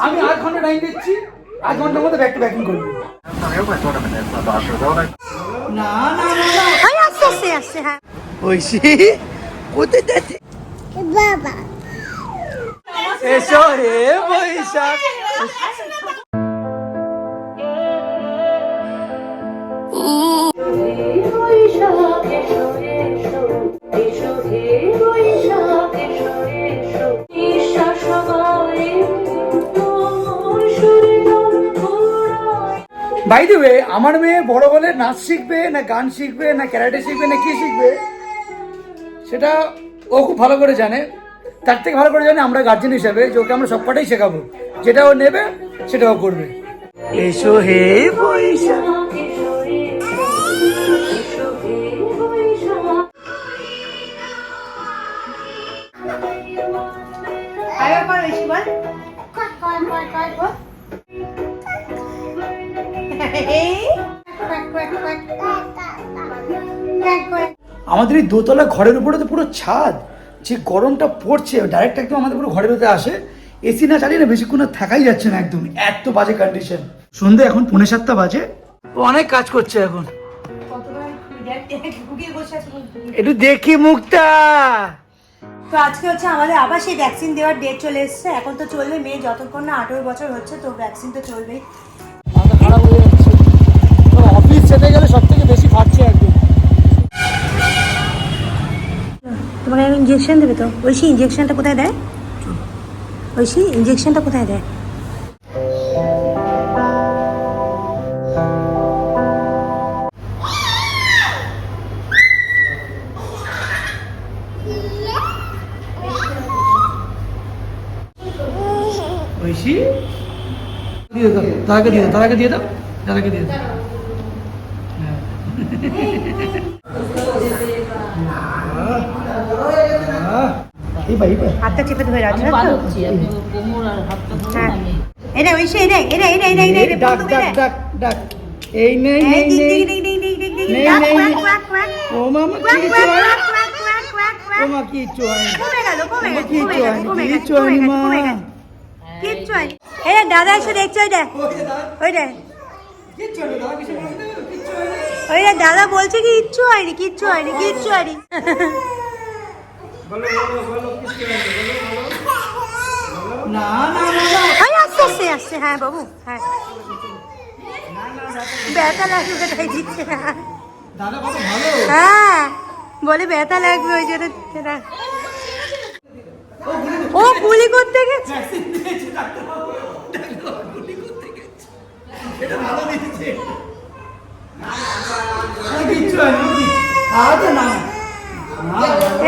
আমি 8 ঘন্টা টাইম দিচ্ছি, 8 ঘন্টার মধ্যে ব্যাক টু ব্যাকিং করবি। না না না আই আস্তে আস্তে আস্তে। হ্যাঁ ঐশী কোথায় যাচ্ছে বাবা, এসো হে বৈশাখ। বাই দ্য ওয়ে, আমার মেয়ে বড় হলে নাচ শিখবে না গান শিখবে না ক্যারাটে শিখবে না কি শিখবে সেটা ও খুব ভালো করে জানে। তার থেকে ভালো করে জানে আমরা গার্জেন হিসাবে, যে ওকে আমরা সবকটাই শেখাবো, যেটা ও নেবে সেটা ও করবে। এসো হে বৈশাখ। আমাদের এই দোতলা ঘরের উপরে তো পুরো ছাদ, যে গরমটা পড়ছে ডাইরেক্ট একদম আমাদের পুরো ঘরের ভেতরে আসে। এসি না চালিয়ে না বেশিক্ষণ আর থাকাই যাচ্ছে না, একদম এত বাজে কন্ডিশন। সন্ধ্যে এখন 6:45 বাজে, ও অনেক কাজ করছে এখন। একটু দেখি মুখটা। তো আজকে হচ্ছে আমাদের আবার সেই ভ্যাকসিন দেওয়ার ডেট চলে এসেছে। এখন তো চলবে, মেয়ে যতক্ষণ না 18 বছর হচ্ছে তো ভ্যাকসিন তো চলবেই। মাথা খারাপ হয়ে যাচ্ছে, অফিস যেতে গেলে সব থেকে বেশি ফাটছে একদম। তোমাকে ইঞ্জেকশন দেবে তো? ঐশী ইঞ্জেকশনটা কোথায় দেয়? ঐশী ইঞ্জেকশনটা কোথায় দেয়? ঐশী দিয়ে দাও, তারাকে দিয়ে দাও, তারাকে দিয়ে দাও, তারাকে দিয়ে দাও। হাতটা চেপে ধরে রাখছে। এটা ঐশী, এটা এটা এটা এটা এটা ডাক ডাক ডাক ডাক। এই নেই নেই নেই ও মামা কিচ্ছু হয়, ও মা কিচ্ছু হয়, কিচ্ছু হয়নি মা, কিচ্ছু হয়নি। এই দাদা এসে দেখছো, ওই দেখ ওই দেখ ওই দেখ, দাদা বলছে কি কিচ্ছু হয়নি, কিচ্ছু হয়নি, কিচ্ছু হয়নি। না না না আস্তে আস্তে আস্তে। হ্যাঁ বাবু, হ্যাঁ ব্যথা লাগবে তাই দিচ্ছে। দাদা কত ভালো। হ্যাঁ বলে ব্যথা লাগবে ওই জন্য সেটা। ও গুলি করতে গেছে।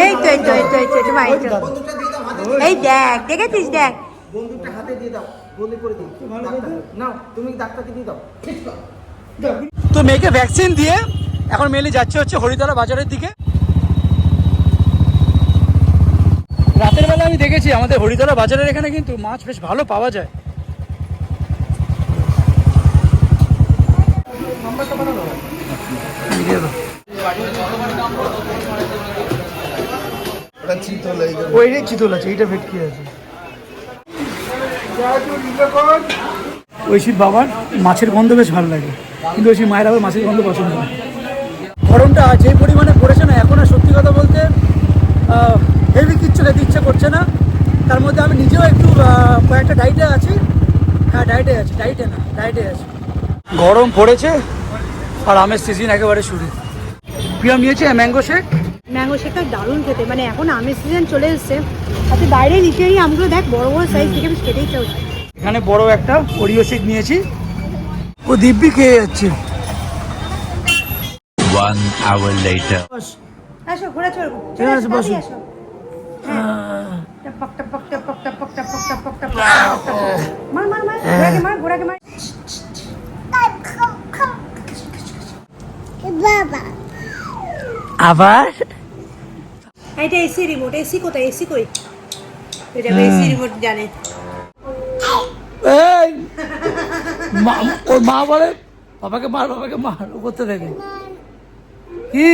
এই তো এই তো এই তো এই তো ভাই, এই দেখ দেখেছিস, দেখ বন্দুকটা হাতে দিয়ে দাও, বন্দি করে দিই। নাও তুমি ডাক্তারকে দিয়ে দাও। তো মেয়েকে ভ্যাকসিন দিয়ে এখন মেলে যাচ্ছে হচ্ছে হরিতলা বাজারের দিকে। রাতের বেলা আমি দেখেছি আমাদের হরিতলা বাজারের এখানে কিন্তু মাছ বেশ ভালো পাওয়া যায়। ওইটাই চিতল আছে, এইটা ভেটকি আছে। ঐশীর বাবার মাছের গন্ধ বেশ ভালো লাগে, কিন্তু ঐশীর মায়ের আবার মাছের গন্ধ পছন্দ না। গরমটা যে পরিমাণে পড়েছে না, এখন আর সত্যি কথা বলতে হেভি কিচ্ছু খেতে ইচ্ছে করছে না। তার মধ্যে আমি নিজেও একটু কয়েকটা ডায়েটে আছি। হ্যাঁ ডায়েটে আছি, ডায়েটে আছি। গরম পড়েছে আর আমের সিজন একেবারে শুরু। প্রিয়ম নিয়েছে ম্যাঙ্গো শেক। ম্যাঙ্গো শেকটা দারুণ খেতে, মানে এখন আমের সিজন চলে এসছে। আচ্ছা বাইরে নিচে এই আমগুলো দেখ, বড় বড় সাইজ থেকে বেশ খেতেই চাই। এখানে বড় একটা ওরিও শেক নিয়েছি, ও দিব্যি খেয়ে যাচ্ছে। 1 hour later. আসো ঘোরা চলবো, চলে আসো, বসো। আসো। টপক টপক টপক টপক টপক টপক টপক। মার মার মার, ঘোড়াকে মার। বাবা আবার এটা এসি রিমোট, এসি কোথায়, এসি কই? এটা এসি রিমোট জানে। এই ওর মা বলে বাবাকে মার, বাবাকে মার, ও করতে থাকে। কি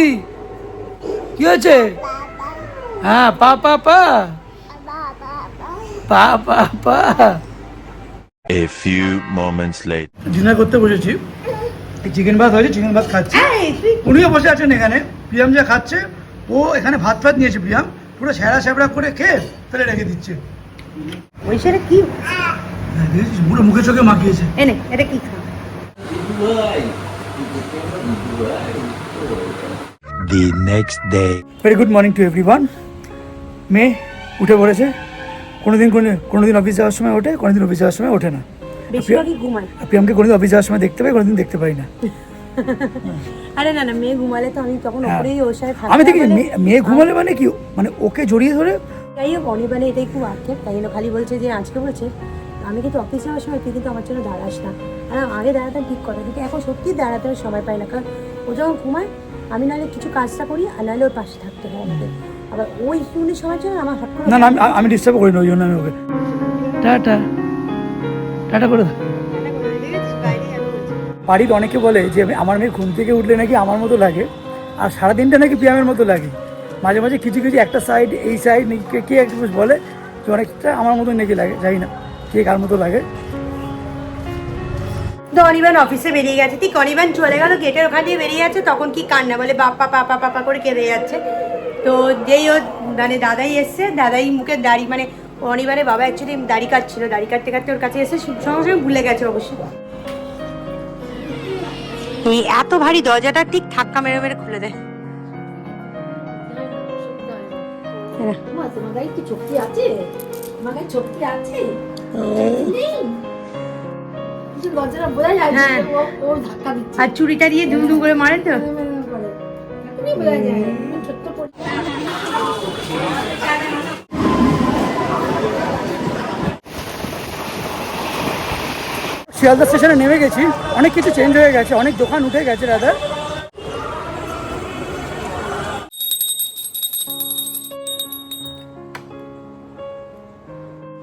কি হয়েছে? হ্যাঁ পা পা পা পা পা পা। A few moments later. Dinner করতে বসেছি, চিকেন ভাত হয়েছে, চিকেন ভাত খাচ্ছি। উনিও বসে আছেন এখানে, প্রিয়াম যা খাচ্ছে ও এখানে ভাত ফাত নিয়েছে, প্রিয়াম পুরো ছ্যাড়া ছ্যাবড়া করে খেয়ে ফেলে রেখে দিচ্ছে। ওই সেটা কি হ্যাঁ, দেখেছিস পুরো মুখে চোখে মাখিয়েছে। এনে এটা কি খা The next day. Very good morning to everyone. মেয়ে উঠে পড়েছে, কোনোদিন অফিস যাওয়ার সময় ওঠে, কোনোদিন অফিস যাওয়ার সময় ওঠে না। বেশিরভাগই ঘুমায়। প্রিয়ামকে কোনোদিন অফিস যাওয়ার সময় দেখতে পাই, কোনোদিন দেখতে পাই না। আরে না না, মেয়ে ঘুমালে তো আমি তখন ওপরেই ওর সাথে থাকি। আমি দেখি মেয়ে ঘুমালে মানে কি, মানে ওকে জড়িয়ে ধরে। যাই হোক, অনির্বাণে এটাই খুব আক্ষেপ, তাই জন্য খালি বলছে যে আজকে বলছে আমি কিন্তু অফিস যাওয়ার সময় তুই কিন্তু আমার জন্য দাঁড়াস না। আর আগে দাঁড়াতাম ঠিক কথা, কিন্তু এখন সত্যিই দাঁড়াতে আর সময় পাই না, কারণ ও যখন ঘুমায় আমি নাহলে কিছু কাজটা করি আর নাহলে ওর পাশে থাকতে হয় আমাদের। আবার ওই শুনে সময় জন্য আমার হট করে না না, আমি ডিস্টার্ব করি না, ওই জন্য আমি ওকে টাটা টাটা করে দাও। বাড়ির অনেকে বলে যে আমার মেয়ে ঘুম থেকে উঠলে নাকি আমার মতো লাগে, আর সারাদিনটা নাকি প্রিয়ামের মতো লাগে। মাঝে মাঝে কিছু একটা সাইড, এই সাইড কে একটা বলে যে অনেকটা আমার মতো নাকি লাগে, জানি না কে কার মতো লাগে। তো অনির্বাণ অফিসে বেরিয়ে গেছে, ঠিক অনির্বাণ চলে গেল গেটের ওখান দিয়ে বেরিয়ে যাচ্ছে, তখন কি কান্না বলে বাপ্পা পাপা পাপা করে কেঁদে যাচ্ছে। তো যেই ও মানে দাদাই এসছে, দাদাই মুখের দাড়ি মানে অনির্বাণের বাবা অ্যাকচুয়ালি দাড়ি কাটছিল, দাড়ি কাটতে কাটতে ওর কাছে এসে সঙ্গে সঙ্গে ভুলে গেছে অবশ্যই। তুই এত ভারী দরজাটা ঠিক ধাক্কা মেরে মেরে খুলে দেয়। তোমার গায়ে কি শক্তি আছে? তোমার গায়ে শক্তি আছে? দরজাটা বোঝা যায়, হ্যাঁ। ওর ধাক্কা দিচ্ছে। আর চুরিটা দিয়ে দুম দুম করে মারে তো। এখনই বোঝা যায়, ছোট্ট শিয়ালদা স্টেশনে নেমে গেছি, অনেক কিছু চেঞ্জ হয়ে গেছে, অনেক দোকান উঠে গেছে দাদা।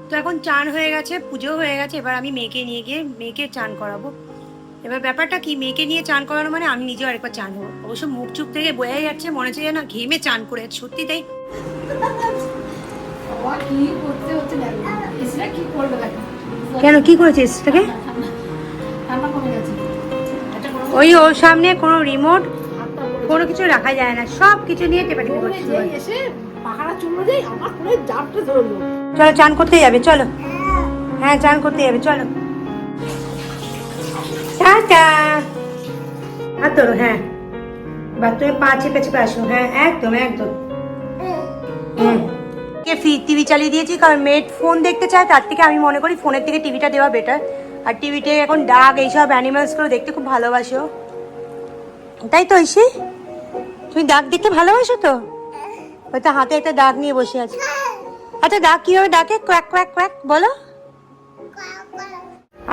তো এখন চান হয়ে গেছে, পুজো হয়ে গেছে, এবার আমি মেয়েকে নিয়ে গিয়ে মেয়েকে চান করাবো। এবার ব্যাপারটা কি, মেয়েকে নিয়ে চান করানো মানে আমি নিজেও আরেকবার চান হবো। অবশ্য মুখ চুপ থেকে বোঝাই যাচ্ছে, মনে হচ্ছে যেন ঘেমে চান করে, সত্যি তাই। বাবা কি করতে হচ্ছে দেখো, এসরা কি করবে দেখো। কেন কি করেছিস এটাকে? ঠান্ডা কমে গেছে। ওই ওর সামনে কোনো রিমোট কোনো কিছু রাখা যায় না, সব কিছু নিয়ে টেপাটেপি করছে। যেই এসে পাহাড়া চুমড়ে যাই আমার পুরো জাপটা ধরলো। চলো চান করতে যাবে, চলো। হ্যাঁ চান করতে যাবে, চলো। টাটা। হাত ধরো, হ্যাঁ। এবার তুমি পা চেপে চেপে আসো, হ্যাঁ একদম একদম। কে টিভি চালিয়ে দিয়েছি, কারণ মেয়ে ফোন দেখতে চায়, তার থেকে আমি মনে করি ফোনের থেকে টিভিটা দেওয়া বেটার। আর টিভিতে এখন ডাক এইসব অ্যানিমালসগুলো দেখতে খুব ভালোবাসো, তাই তো ঐশী? তুমি ডাক দেখতে ভালোবাসো তো? হয়তো হাতে একটা ডাক নিয়ে বসে আছে। আচ্ছা ডাক কিভাবে ডাকে? কোয়াক কোয়াক কোয়াক বলো।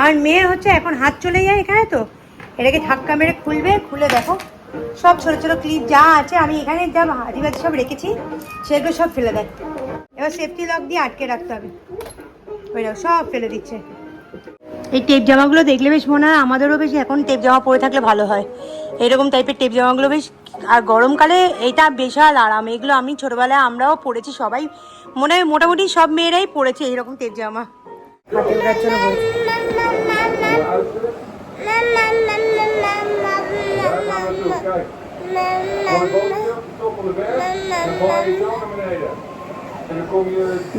আর মেয়ের হচ্ছে এখন হাত চলে যায় এখানে, তো এটাকে ধাক্কা মেরে খুলবে, খুলে দেখো সব ছোট ছোট ক্লিপ যা আছে আমি এখানে যা হাজিবাজি সব রেখেছি সেগুলো সব ফেলে দেয়। এবার সেফটি লক দিয়ে আটকে রাখতে হবে। ওই দেখো সব ফেলে দিচ্ছে। এই টেপ জামাগুলো দেখলে বেশ মনে হয় আমাদেরও বেশ এখন টেপ জামা পরে থাকলে ভালো হয়, এরকম টাইপের টেপ জামাগুলো বেশ। আর গরমকালে এইটা বিশাল আরাম, এগুলো আমি ছোটবেলায় আমরাও পরেছি, সবাই মনে হয় মোটামুটি সব মেয়েরাই পরেছে এইরকম টেপ জামা। হাতে ওঠার জন্য বলছি।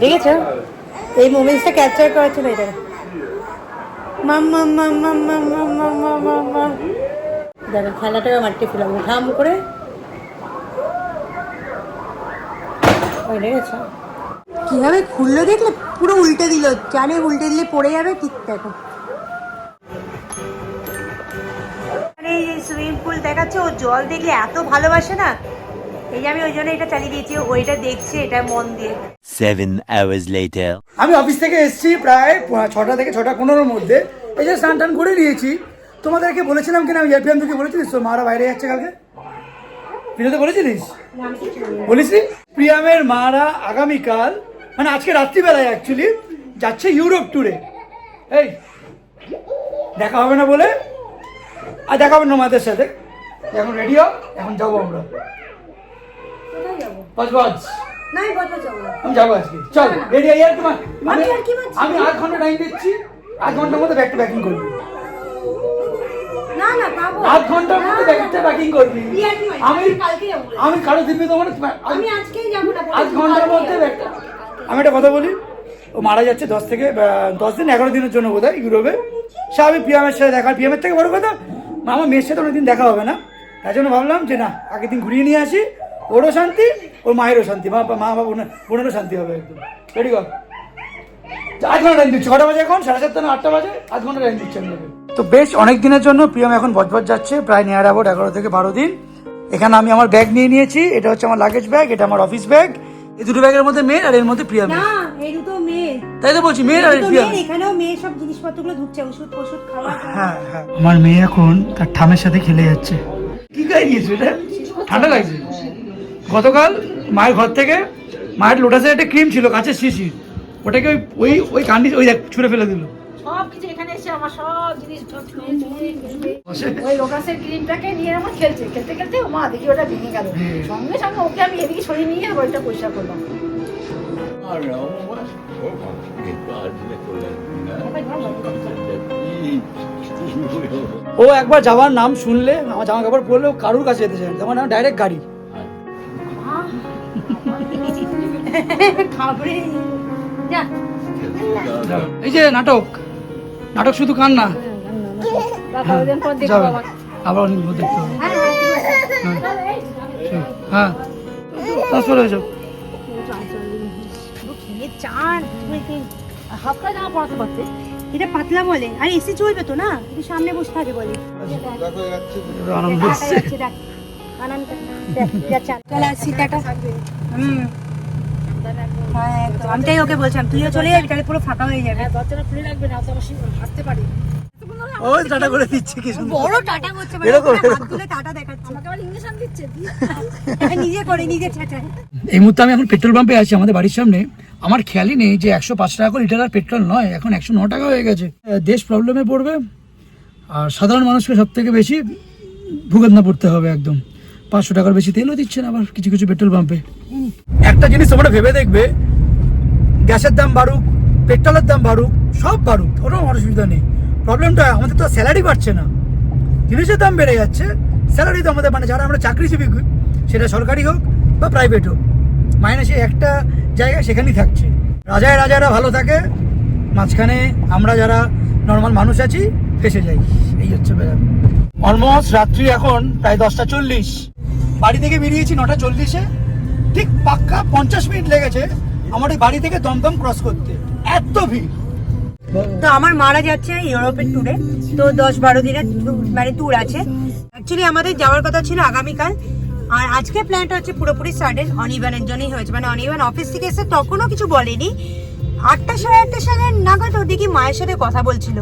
দেখেছো এই মোমেন্টসটা ক্যাপচার করার জন্য এটা। মাম্মা মাম্মা মাম্মা মাম্মা মাম্মা দেখো খেলাটাকে মারতে ফেলাম ধাম করে। ওই দেখেছো কিভাবে খুললো দেখলে? পুরো উল্টে দিল, জানে উল্টে দিলে পড়ে যাবে, ঠিক দেখো। সুইমিং পুল দেখাচ্ছে, ও জল দেখলে এত ভালোবাসে না, এই যে আমি ওই জন্য এটা চালিয়ে দিয়েছি, ওইটা দেখছে এটা মন দিয়ে। 7 hours later. আমি অফিস থেকে এসেছি প্রায় 6টা থেকে 6:15-র মধ্যে, এই যে স্নান টান করে নিয়েছি। তোমাদেরকে বলেছিলাম কিনা, আমি এফবিএম থেকে বলেছিলিস তো মারা বাইরে যাচ্ছে কালকে, ভিডিওতে বলেছিলিস? বলিস নি? প্রিয়ামের মারা আগামীকাল মানে আজকে রাত্রিবেলায় অ্যাকচুয়ালি যাচ্ছে ইউরোপ ট্যুরে। এই দেখা হবে না বলে, আর দেখা হবে না আমাদের সাথে। এখন রেডি হও, এখন যাবো আমরা। বজ নাই বলবো যাবো না। আমি যাবো আজকে, চল রেডি হয়ে তোমার। আমি 8 ঘন্টা টাইম দিচ্ছি, আধ ঘন্টার মধ্যে ব্যাগটা প্যাকিং করবি, না না পাবো, আধ ঘন্টার মধ্যে ব্যাগটা প্যাকিং করবি। আমি কালকে যাবো, আমি কারো দিবি তোমার, আমি আজকেই যাবো না, আধ ঘন্টার মধ্যে ব্যাগটা। আমি একটা কথা বলি, ও মারা যাচ্ছে 10 থেকে 10 দিন 11 দিনের জন্য বোধ হয় ইউরোপে। সে আমি পিএমের সাথে দেখা, পিএমের থেকে বড় কথা আমার মেয়ের সাথে অনেকদিন দেখা হবে না, তাই জন্য ভাবলাম যে না আগের দিন ঘুরিয়ে নিয়ে আসি, ওরও শান্তি ওর মায়েরও শান্তি, মা বাবা বোনেরও শান্তি হবে একদম। রেডি কর, আধ ঘন্টা টাইম দিচ্ছি, 6টা বাজে এখন, 7:30 না 8টা বাজে, আধ ঘন্টা টাইম দিচ্ছি আমি। তো বেশ অনেক দিনের জন্য প্রিয়ম এখন বজবজ যাচ্ছে, প্রায় নিয়ার অ্যাবাউট 11 থেকে 12 দিন। এখানে আমি আমার ব্যাগ নিয়ে নিয়েছি, এটা হচ্ছে আমার লাগেজ ব্যাগ, এটা আমার অফিস ব্যাগ। এই দুটো ব্যাগের মধ্যে মেয়ের আর এর মধ্যে প্রিয়ম। না এই দুটো মেয়ে, তাই তো বলছি মেয়ের আর প্রিয়ম। এখানেও মেয়ে সব জিনিসপত্রগুলো ঢুকছে, ওষুধ খাওয়া। হ্যাঁ হ্যাঁ, আমার মেয়ে এখন তার ঠামের সাথে খেলে যাচ্ছে। কি গায়ে নিয়েছো এটা? ঠান্ডা লাগছে। গতকাল মায়ের ঘর থেকে মায়ের লোটাসের একটা ক্রিম ছিল কাঁচের শিশির, ওটাকে ওই ওই কান্ডি ওই ছুঁড়ে ফেলে দিল। সব কিছু এখানে এসে আমার সব জিনিস ওই লোটাসের ক্রিমটাকে নিয়ে আমার খেলছে, খেলতে খেলতে মা দেখি ওটা ভেঙে গেল, সঙ্গে সঙ্গে ওকে আমি এদিকে সরিয়ে নিয়ে ওইটা পরিষ্কার করলাম। ও একবার যাওয়ার নাম শুনলে, আমার জামা কাপড় পরলে কারুর কাছে যেতে চায় না, আমার নাম ডাইরেক্ট গাড়ি। খাবরে যা, এই যে নাটক, নাটক শুধু কান্না, যাবে আবার অনেক দেখতে হবে। হ্যাঁ ট্রান্সফার হয়ে যাও। চার হাফটা জামা পড়াতে পারতে, এটা পাতলা বলে, আর এসি চলবে তো না, তুই সামনে বসে থাকে বলে। আনন্দ হচ্ছে। আমি তাই ওকে বলছিলাম তুইও চলে যাবি, তাহলে পুরো ফাঁকা হয়ে যাবে। দরজাটা খুলে রাখবে না তো আমার হাঁটতে পারি। ওই টাটা করে দিচ্ছে কি সুন্দর। বড় টাটা করছে, এরকম, হাতগুলো টাটা দেখাচ্ছে, আমাকে আবার ইঞ্জেকশন দিচ্ছে। নিজে করে নিজে চেঁচায়। এই মুহূর্তে আমি এখন পেট্রোল পাম্পে আছি আমাদের বাড়ির সামনে। আমার খেয়ালই নেই যে 105 টাকা করে লিটার আর পেট্রোল নয়, এখন 109 টাকা হয়ে গেছে। দেশ প্রবলেমে পড়বে, আর সাধারণ মানুষকে সব থেকে বেশি ভুগতনা পড়তে হবে একদম। 500 টাকার বেশি তেলও দিচ্ছে না আবার কিছু কিছু পেট্রোল পাম্পে। একটা জিনিস তোমরা ভেবে দেখবে, গ্যাসের দাম বাড়ুক, পেট্রোলের দাম বাড়ুক, সব বাড়ুক, কোনো অসুবিধা নেই। প্রবলেমটা আমাদের তো স্যালারি বাড়ছে না, জিনিসের দাম বেড়ে যাচ্ছে। স্যালারি তো আমাদের মানে যারা আমরা চাকরিজীবী, সেটা সরকারি হোক বা প্রাইভেট হোক, মাইনাসে একটা জায়গায় সেখানেই থাকছে। রাজায় রাজারা ভালো থাকে, মাঝখানে আমরা যারা নর্মাল মানুষ আছি ফেসে যাই, এই হচ্ছে ব্যাপার। অলমোস্ট রাত্রি এখন প্রায় 10:40, বাড়ি থেকে বেরিয়েছি 9:40-এ, ঠিক পাক্কা 50 মিনিট লেগেছে আমার এই বাড়ি থেকে দমদম ক্রস করতে, এত ভিড়। তো আমার মারা যাচ্ছে ইউরোপের ট্যুরে, তো 10-12 দিনের মানে ট্যুর আছে। অ্যাকচুয়ালি আমাদের যাওয়ার কথা ছিল আগামীকাল, আর আজকে প্ল্যানটা হচ্ছে পুরোপুরি সাডেন, অনিবানের জন্যই হয়েছে। মানে অনিবান অফিস থেকে এসে তখনও কিছু বলেনি, 8টা সাড়ে 8টা সাড়ে নাগাদ ও দেখি মায়ের সাথে কথা বলছিল।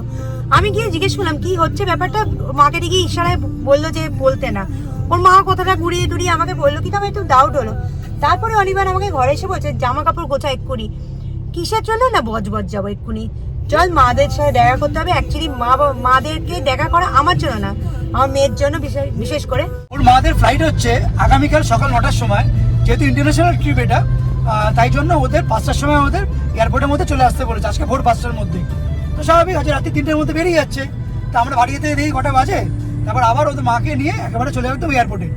আমি গিয়ে জিজ্ঞেস করলাম কি হচ্ছে ব্যাপারটা, মাকে দেখি ইশারায় বললো যে বলতে না। ওর মা কথাটা ঘুরিয়ে টুরিয়ে আমাকে বললো, কিন্তু আমার একটু ডাউট হলো। তারপরে অনিবান আমাকে ঘরে এসে বলছে জামা কাপড় গোছা এক্ষুনি। কিসের জন্য না বজবজ যাবো এক্ষুনি, চল মাদের সাথে দেখা করতে হবে। অ্যাকচুয়ালি মাদেরকে দেখা করা আমার জন্য না, আমার মেয়ের জন্য বিশেষ করে। ওর মাদের ফ্লাইট হচ্ছে আগামীকাল সকাল 9টার সময়, যেহেতু ইন্টারন্যাশনাল ট্রিপ এটা, তাই জন্য ওদের 5টার সময় ওদের এয়ারপোর্টের মধ্যে চলে আসতে বলেছে, আজকে ভোর 5টার মধ্যে। তো স্বাভাবিক আছে, রাত্রি 3টার মধ্যে বেরিয়ে যাচ্ছে। তো আমরা বাড়ি যেতে দেখি কটা বাজে, তারপর আবার ওদের মাকে নিয়ে একেবারে চলে যাবে তো এয়ারপোর্টে।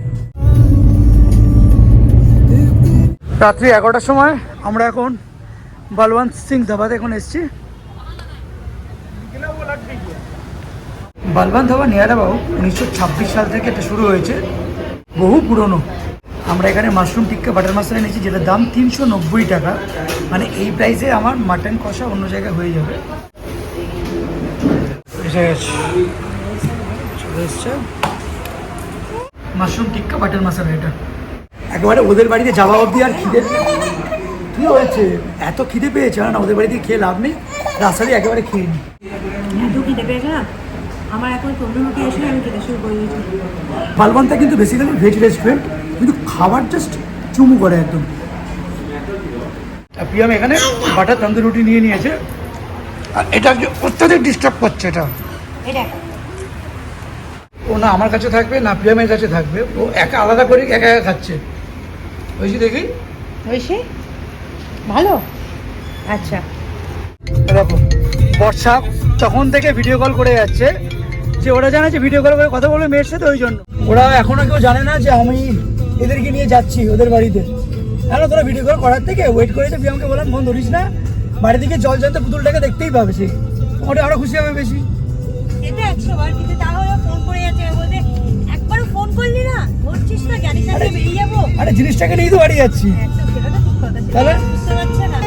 রাত্রি 11টার সময় আমরা এখন বলবন্ত সিং ধাবাতে এখন এসেছি। বলবন্ত ধাবা নিয়ার অ্যাবাউট 1926 সাল থেকে এটা শুরু হয়েছে, বহু পুরনো। আমরা এখানে মাশরুম টিক্কা বাটার মশলা নিয়েছি, যেটার দাম 390 টাকা। মানে এই প্রাইসে আমার মাটন কষা অন্য জায়গায় হয়ে যাবে। চলে এসছে মাশরুম টিক্কা বাটার মশলা, এটা একেবারে ওদের বাড়িতে যাওয়া অবধি আর খিদে কি হয়েছে, এত খিদে পেয়েছে না, ওদের বাড়িতে খেয়ে লাভ নেই, রাস্তায় একেবারে খেয়ে নি। এত খিদে পেয়েছে না আমার, এখন তন্দুরুটি এসে আমি খেতে শুরু করে দিয়েছি। বালবন্তা কিন্তু বেসিক্যালি ভেজ রেস্টুরেন্ট, কিন্তু খাবার জাস্ট চুমু করে একদম। প্রিয়াম এখানে বাটার তন্দুর রুটি নিয়ে নিয়েছে, আর এটা অত্যাধিক ডিস্টার্ব করছে এটা। ও না আমার কাছে থাকবে না প্রিয়ামের কাছে থাকবে, ও একা আলাদা করে একা একা খাচ্ছে। ওই যে দেখি হয়েছে ভালো, আচ্ছা এরকম বর্ষা তখন থেকে ভিডিও কল করে যাচ্ছে, যে ওরা জানে যে ভিডিও কল করে কথা বলবে মেয়ের সাথে, ওই জন্য ওরা এখনো কেউ জানে না যে আমি এদেরকে নিয়ে যাচ্ছি ওদের বাড়িতে। হ্যাঁ, তোরা ভিডিও কল করার থেকে ওয়েট করে তো প্রিয়ামকে বললাম ফোন ধরিস না, বাড়ি থেকে জল জানতে পুতুলটাকে দেখতেই পাবে, সে ওটা আরো খুশি হবে বেশি। এটা 100 বার, কিন্তু তাহলে ফোন করে যাচ্ছে, বলতে একবারও ফোন করলি না, ধরছিস না, গাড়ি চালিয়ে বেরিয়ে যাবো। আরে জিনিসটাকে নিয়ে তো বাড়ি যাচ্ছি, সেটা তো ঠিক কথা, তাহলে বুঝতে পারছে না।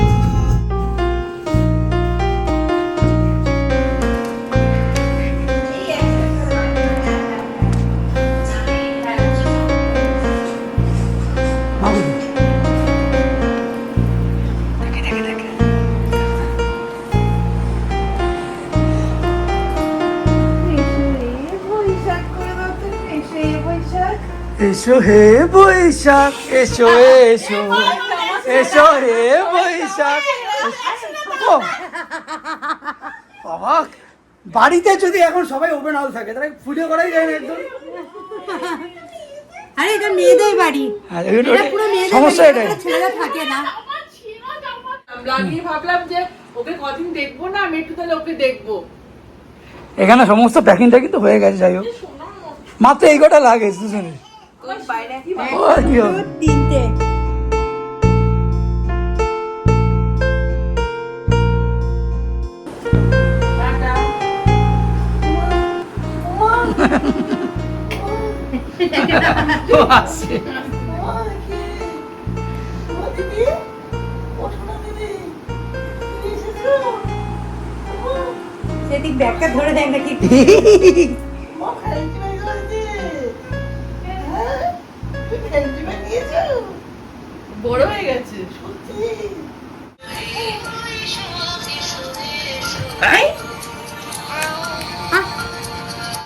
এসো হে বৈশাখ, এসো এসো এসো হে বৈশাখ। ও বাবা, বাড়িতে যদি এখন সবাই ওপেন হাউস থাকে তাহলে ভিডিও করাই যায় না একদম। আরে এটা মেয়েদের বাড়ি, আর এটা পুরো মেয়েদের সমস্যা বাড়ি, এটাই। এখানে ছেলেরা থাকে না। লাগিয়ে ভাবলাম যে ওকে কদিন দেখবো না, আমি একটু তাহলে ওকে দেখবো। এখানে সমস্ত প্যাকিং ট্যাকিং তো হয়ে গেছে, যাই হোক মাত্র এই কটা লাগে দুজনের। ও আর কি হবে। 3টে ও আসছে। সেদিক ব্যাগটা ধরে দেয় নাকি? বড় হয়ে গেছে।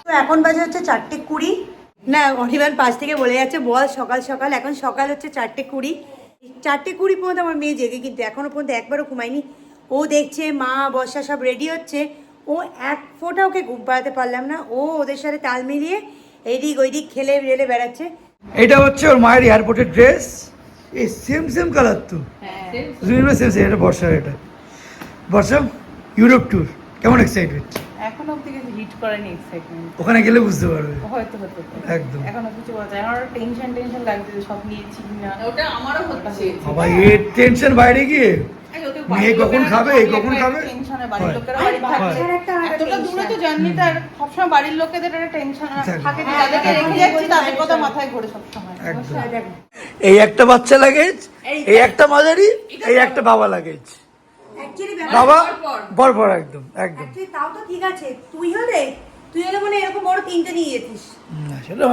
তো এখন বাজে হচ্ছে 4:20। না, অনির্বাণ পাশ থেকে বলে যাচ্ছে বল সকাল সকাল, এখন সকাল হচ্ছে 4:20। 4:20 পর্যন্ত আমার মেয়ে জেগে, কিন্তু এখনো পর্যন্ত একবারও ঘুমায়নি। ও দেখছে মা বর্ষা সব রেডি হচ্ছে, ও এক ফোঁটা ওকে ঘুম পাড়াতে পারলাম না। ও ওদের সাথে তাল মিলিয়ে এইদিক ওইদিক খেলে বেলে বেড়াচ্ছে। এটা হচ্ছে ওর মায়ের এয়ারপোর্টের ড্রেস, এই সেম সেম কালার তো, সেম সেম। এটা বর্ষার, এটা বর্ষা ইউরোপ ট্যুর, কেমন এক্সাইটেড? এখন অব্দি কিছু হিট করেনি এক্সাইটমেন্ট, ওখানে গেলে বুঝতে পারবে হয়তো হতে পারে। একদম। এখনো কিছু বলা যায়, আমার টেনশন লাগছে যে সব নিয়েছি না, ওটা আমারও হচ্ছে। বাবা এর টেনশন বাইরে গিয়ে মেয়ে কখন খাবে, কখন খাবে, টেনশনে বাড়ির লোকেরা বাড়ি থাকছে, এতটা দূরে তো জার্নিটা, আর সবসময় বাড়ির লোকেদের একটা টেনশন থাকে, যে যাদেরকে রেখে যাচ্ছি তাদের কথা মাথায় ঘোরে সবসময়। একদম। এই একটা বাচ্চা লাগেজ, এই একটা মাঝারি, এই একটা বাবা লাগেজ, বাবা বরবর একদম একদম। তাও তো ঠিক আছে, তুই হলে মানে এরকম বড় 3টে নিয়ে যেতিস। আসলে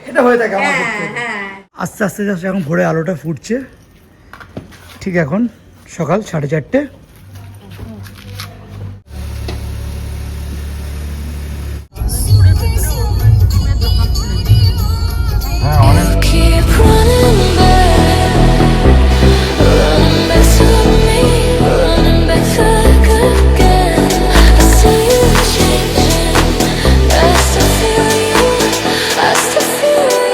এটা হয়ে থাকে আমার ক্ষেত্রে। হ্যাঁ, আস্তে আস্তে জাস্ট এখন ভোরে আলোটা ফুটছে, ঠিক এখন সকাল 4:30। Keep running back, running back to me, running back like again. I see you changing, I still feel you, I still feel you.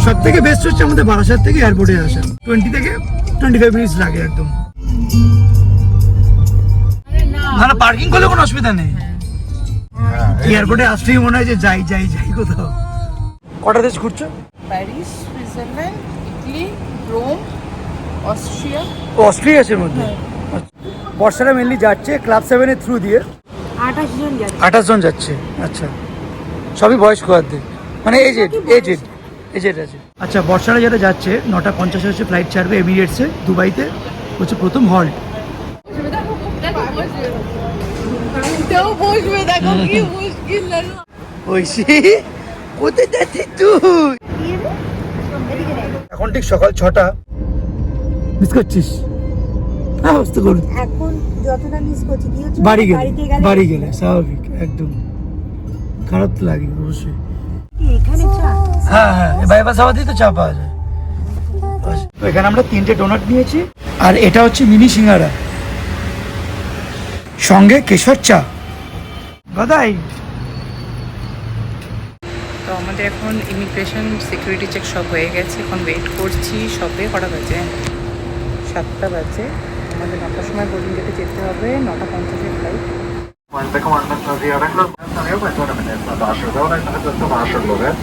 সব থেকে বেস্ট হচ্ছে আমাদের বারাসাত থেকে এয়ারপোর্টে আসা, 20 থেকে 25 মিনিটস লাগে একদম। না পার্কিং করলে কোনো অসুবিধা নেই, এয়ারপোর্টে আসলেই মনে হয় যে যাই যাই যাই কোথাও। কটা দেশ ঘুরছো? Paris, Switzerland, Italy, Rome, Austria. Austria আছে এর মধ্যে। বর্ষারা মেনলি যাচ্ছে ক্লাব 7 এর থ্রু দিয়ে, 28 জন যাবে। 28 জন যাচ্ছে। আচ্ছা, সবই বয়স্ক আদে, মানে এজেড আছে। আচ্ছা, বর্ষারা যেটা যাচ্ছে 9:50 হচ্ছে ফ্লাইট ছাড়বে এমিরেটসে, দুবাইতে হচ্ছে প্রথম হল্ট। বসবে, দেখো কি মুশকিল লাগে। ঐশী কোথায় যাচ্ছিস তুই? এখন ঠিক সকাল 6টা, মিস করছিস? হ্যাঁ, বুঝতে করুন। এখন যতটা মিস করছি কি হচ্ছে, বাড়ি গেলে স্বাভাবিক, একদম খারাপ তো লাগে অবশ্যই। এখানে চা, হ্যাঁ হ্যাঁ, বাইপাস আবাদি তো চা পাওয়া যায়। তো এখানে আমরা 3টে ডোনাট নিয়েছি, আর এটা হচ্ছে মিনি সিঙ্গারা, সঙ্গে কেশর চা। গদাই তো আমাদের এখন ইমিগ্রেশন সিকিউরিটি চেক সব হয়ে গেছে, এখন ওয়েট করছি। সবে কটা বাজে? 7টা বাজে, আমাদের 9টার সময় বোর্ডিং গেটে যেতে হবে, 9:50 flight. The commandment of the aircraft on airplane 20 minutes, not 10, though, I just to marshal it.